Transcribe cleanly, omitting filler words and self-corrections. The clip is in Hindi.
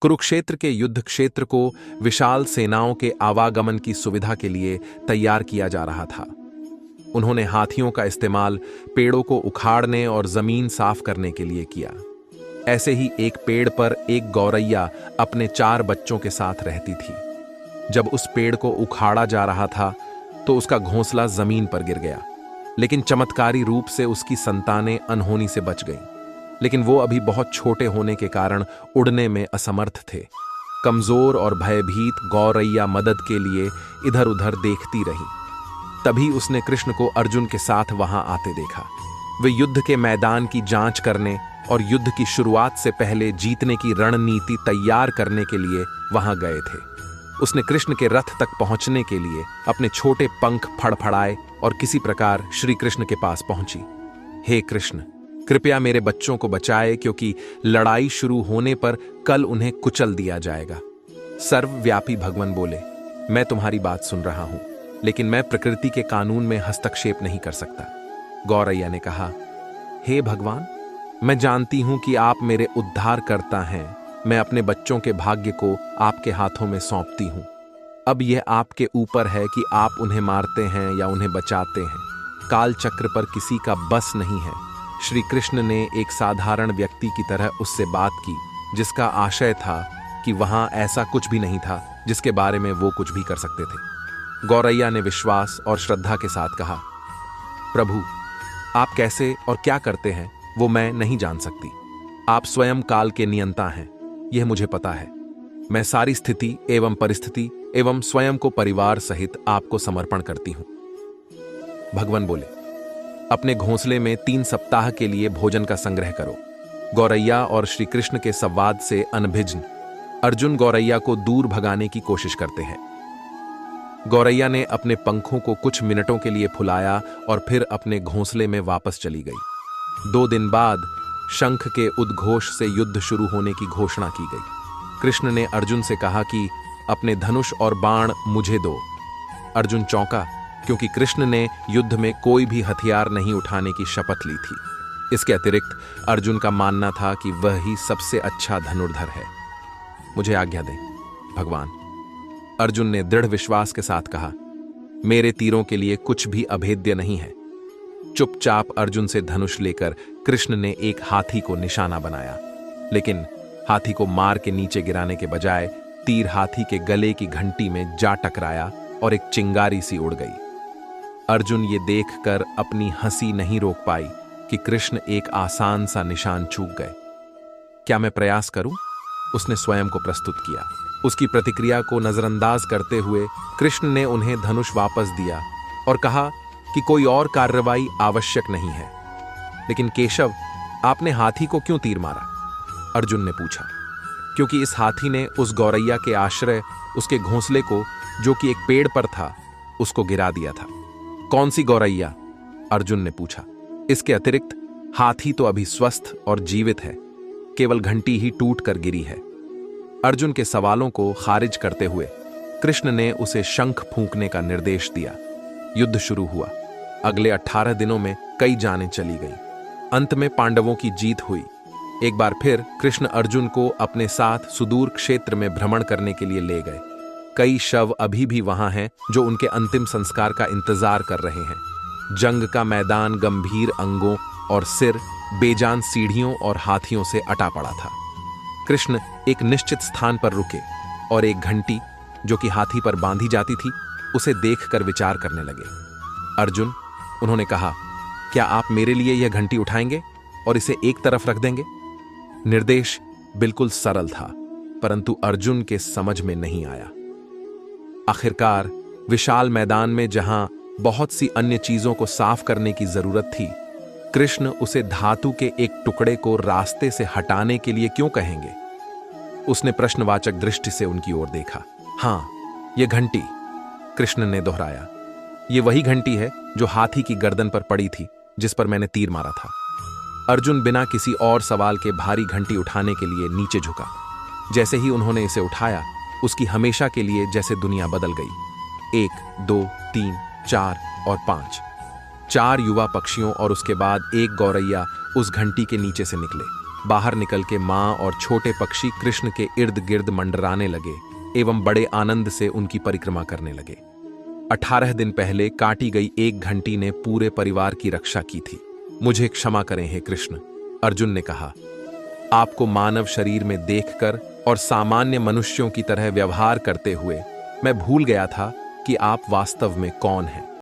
कुरुक्षेत्र के युद्ध क्षेत्र को विशाल सेनाओं के आवागमन की सुविधा के लिए तैयार किया जा रहा था। उन्होंने हाथियों का इस्तेमाल पेड़ों को उखाड़ने और जमीन साफ करने के लिए किया। ऐसे ही एक पेड़ पर एक गौरैया अपने 4 बच्चों के साथ रहती थी। जब उस पेड़ को उखाड़ा जा रहा था तो उसका घोंसला जमीन पर गिर गया, लेकिन चमत्कारी रूप से उसकी संतानें अनहोनी से बच गईं। लेकिन वो अभी बहुत छोटे होने के कारण उड़ने में असमर्थ थे। कमजोर और भयभीत गौरैया मदद के लिए इधर उधर देखती रही। तभी उसने कृष्ण को अर्जुन के साथ वहां आते देखा। वे युद्ध के मैदान की जांच करने और युद्ध की शुरुआत से पहले जीतने की रणनीति तैयार करने के लिए वहां गए थे। उसने कृष्ण के रथ तक पहुंचने के लिए अपने छोटे पंख फड़फड़ाए और किसी प्रकार श्री कृष्ण के पास पहुंची। हे कृष्ण, कृपया मेरे बच्चों को बचाए, क्योंकि लड़ाई शुरू होने पर कल उन्हें कुचल दिया जाएगा। सर्वव्यापी भगवान बोले, मैं तुम्हारी बात सुन रहा हूं, लेकिन मैं प्रकृति के कानून में हस्तक्षेप नहीं कर सकता। गौरैया ने कहा, हे भगवान, मैं जानती हूं कि आप मेरे उद्धार करता हैं। मैं अपने बच्चों के भाग्य को आपके हाथों में सौंपती हूं। अब यह आपके ऊपर है कि आप उन्हें मारते हैं या उन्हें बचाते हैं। काल चक्र पर किसी का बस नहीं है। श्री कृष्ण ने एक साधारण व्यक्ति की तरह उससे बात की, जिसका आशय था कि वहां ऐसा कुछ भी नहीं था जिसके बारे में वो कुछ भी कर सकते थे। गौरैया ने विश्वास और श्रद्धा के साथ कहा, प्रभु, आप कैसे और क्या करते हैं वो मैं नहीं जान सकती। आप स्वयं काल के नियंता हैं, यह मुझे पता है। मैं सारी स्थिति एवं परिस्थिति एवं स्वयं को परिवार सहित आपको समर्पण करती हूं। भगवान बोले, अपने घोंसले में 3 सप्ताह के लिए भोजन का संग्रह करो। गौरैया और श्री कृष्ण के संवाद से अनभिज्ञ अर्जुन गौरैया को दूर भगाने की कोशिश करते हैं। गौरैया ने अपने पंखों को कुछ मिनटों के लिए फुलाया और फिर अपने घोंसले में वापस चली गई। 2 दिन बाद शंख के उद्घोष से युद्ध शुरू होने की घोषणा की गई। कृष्ण ने अर्जुन से कहा कि अपने धनुष और बाण मुझे दो। अर्जुन चौंका, क्योंकि कृष्ण ने युद्ध में कोई भी हथियार नहीं उठाने की शपथ ली थी। इसके अतिरिक्त अर्जुन का मानना था कि वह ही सबसे अच्छा धनुर्धर है। मुझे आज्ञा दें भगवान, अर्जुन ने दृढ़ विश्वास के साथ कहा। मेरे तीरों के लिए कुछ भी अभेद्य नहीं है। चुपचाप अर्जुन से धनुष लेकर कृष्ण ने एक हाथी को निशाना बनाया, लेकिन हाथी को मार के नीचे गिराने के बजाय तीर हाथी के गले की घंटी में जा टकराया और एक चिंगारी सी उड़ गई। अर्जुन ये देखकर अपनी हंसी नहीं रोक पाई कि कृष्ण एक आसान सा निशान चूक गए। क्या मैं प्रयास करूं? उसने स्वयं को प्रस्तुत किया। उसकी प्रतिक्रिया को नजरअंदाज करते हुए कृष्ण ने उन्हें धनुष वापस दिया और कहा कि कोई और कार्रवाई आवश्यक नहीं है। लेकिन केशव, आपने हाथी को क्यों तीर मारा? अर्जुन ने पूछा। क्योंकि इस हाथी ने उस गौरैया के आश्रय, उसके घोंसले को, जो कि एक पेड़ पर था, उसको गिरा दिया था। कौन सी गौरैया? अर्जुन ने पूछा। इसके अतिरिक्त हाथी तो अभी स्वस्थ और जीवित है, केवल घंटी ही टूट कर गिरी है। अर्जुन के सवालों को खारिज करते हुए कृष्ण ने उसे शंख फूंकने का निर्देश दिया। युद्ध शुरू हुआ। अगले 18 दिनों में कई जानें चली गईं। अंत में पांडवों की जीत हुई। एक बार फिर कृष्ण अर्जुन को अपने साथ सुदूर क्षेत्र में भ्रमण करने के लिए ले गए। कई शव अभी भी वहां हैं जो उनके अंतिम संस्कार का इंतजार कर रहे हैं। जंग का मैदान गंभीर अंगों और सिर, बेजान सीढ़ियों और हाथियों से अटा पड़ा था। कृष्ण एक निश्चित स्थान पर रुके और एक घंटी, जो कि हाथी पर बांधी जाती थी, उसे देखकर विचार करने लगे। अर्जुन, उन्होंने कहा, क्या आप मेरे लिए यह घंटी उठाएंगे और इसे एक तरफ रख देंगे? निर्देश बिल्कुल सरल था, परंतु अर्जुन के समझ में नहीं आया। आखिरकार विशाल मैदान में जहां बहुत सी अन्य चीजों को साफ करने की जरूरत थी, कृष्ण उसे धातु के एक टुकड़े को रास्ते से हटाने के लिए क्यों कहेंगे? उसने प्रश्नवाचक दृष्टि से उनकी ओर देखा। हां, यह घंटी, कृष्ण ने दोहराया। यह वही घंटी है जो हाथी की गर्दन पर पड़ी थी, जिस पर मैंने तीर मारा था। अर्जुन बिना किसी और सवाल के भारी घंटी उठाने के लिए नीचे झुका। जैसे ही उन्होंने इसे उठाया, उसकी हमेशा के लिए जैसे दुनिया बदल गई। 1, 2, 3, 4 और 5 युवा पक्षियों और उसके बाद एक गौरैया उस घंटी के नीचे से निकले। बाहर निकल के माँ और छोटे पक्षी कृष्ण के इर्द गिर्द मंडराने लगे एवं बड़े आनंद से उनकी परिक्रमा करने लगे। 18 दिन पहले काटी गई एक घंटी ने पूरे परिवार की रक्षा की थी। मुझे क्षमा करें हे कृष्ण, अर्जुन ने कहा। आपको मानव शरीर में देखकर और सामान्य मनुष्यों की तरह व्यवहार करते हुए मैं भूल गया था कि आप वास्तव में कौन हैं।